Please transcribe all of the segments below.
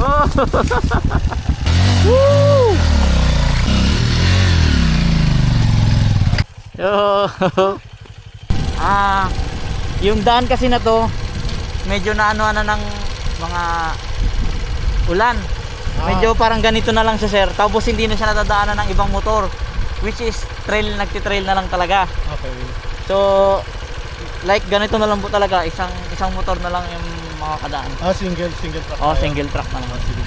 Oh! Woo! Yo! Yung daan kasi na to, medyo naano na ng mga ulan. Medyo parang ganito na lang siya, sir. Tapos hindi na siya natadaanan ng ibang motor, which is trail, nagtitrail na lang talaga. Okay. So like ganito na lang po talaga, isang motor na lang yung makakadaan. Single truck. Oh, single track na lang. Sige.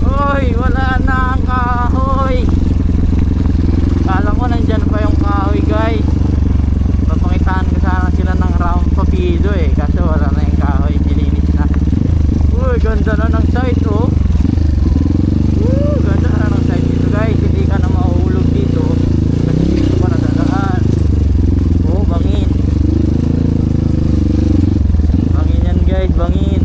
Hoy, wala na ang kahoy. Kala ko nandyan pa yung kahoy, guys. Papangitaan ko sana sila ng round papido eh, kasi wala na yung kahoy, nilinis na. Uy, ganda na ng site, oh. Ganda na ng site dito, guys. Hindi ka na mahuhulog dito kasi dito pa nadadaan. Oh, bangin. Bangin yan, guys, bangin.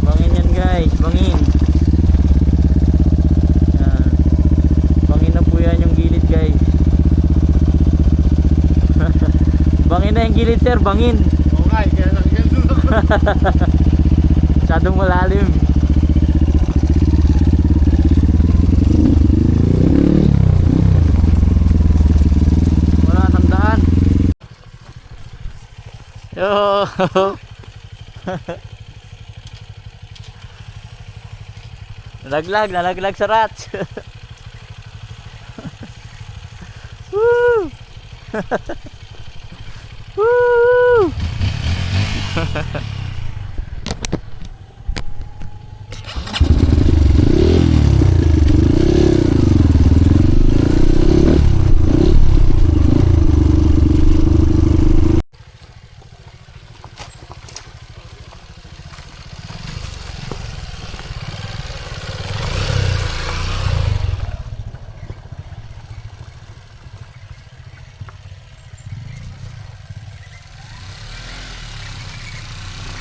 Bangin yan, guys, bangin. Yan. Bangin na po yan yung gilid, guys. Bangin na yung gilid, sir, bangin. Oo nga, kaya lang yan. Masyadong malalim. Wala nang daan. Yo. Nalaglag sa rats. Woo! Woo!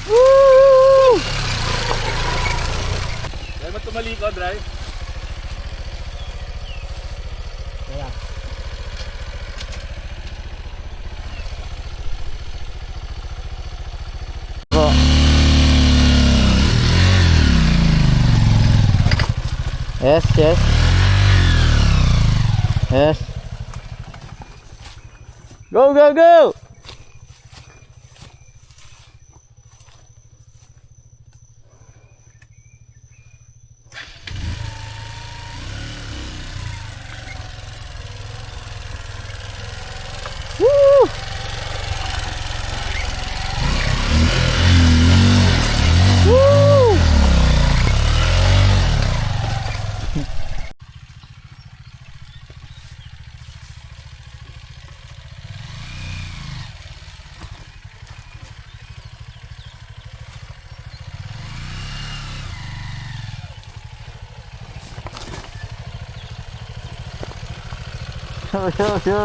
Woo! Kaya mo tumalikod, right? Kaya. Go. Yes, yes. Yes. Go, go, go! Woo! Woo! Yo.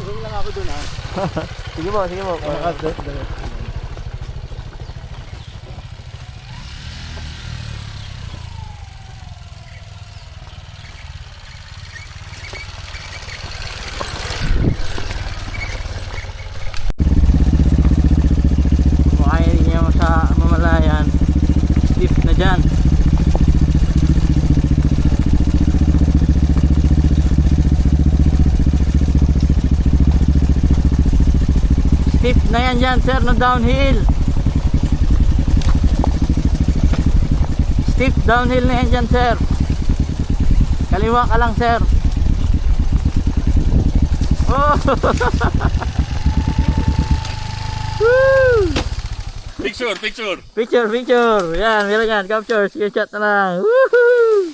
Urong lang ako dun, ha? Sige po, sige po. Kung ayaw niya sa mamalayan, stiff na dyan. Stiff na yan dyan, sir, no downhill. Stiff downhill na yan dyan, sir. Kaliwa ka lang, sir. Oh! Woo! Picture. Picture. Yan, meron yan. Capture, screenshot na lang. Woohoo!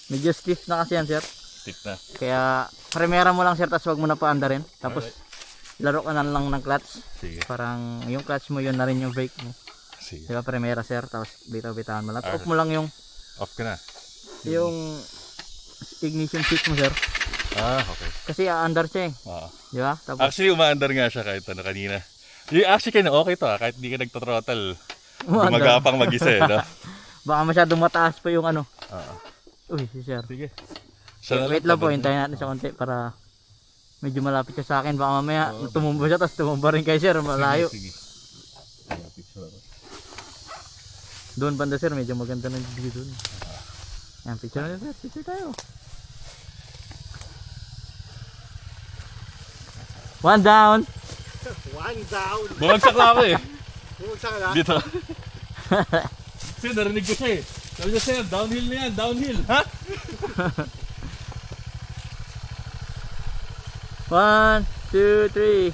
Medyo stiff na kasi yan, sir. Stiff na. Kaya primera mo lang, sir, tapos wag mo na paanda rin. Tapos laro ka na lang ng clutch. Sige. Parang yung clutch mo, yun na rin yung brake mo. Sige. Diba, primera, sir, tapos bitaw-bitawan mo lang. Off mo lang yung Off ka na. Yung ignition switch mo, sir. Ah, okay. Kasi aandar siya eh. Oo. Di ba? Tapos, Actually, umaandar nga siya kahit ano kanina. Actually, kaya okay to kahit hindi ka nagtotrottle. umaandar. Gumagapang mag-isa eh, no? Baka masyadong mataas pa yung ano. Oo. Uy, si sir. Sige. Siya na Wait lang po, tabad. hintayin natin siya konti para medyo malapit siya sa akin. Baka mamaya tumumba siya, tapos tumumba rin kay sir. Malayo. Sige. Picture ako. Doon banda sir, medyo maganda na video doon. Yan, picture na sir. Picture tayo. One down. One down. Bumagsak na ako eh. Bumagsak ka na? Dito. Kasi narinig ko siya eh. Sabi niya, sir, downhill na yan, downhill. Ha? 1, 2, 3.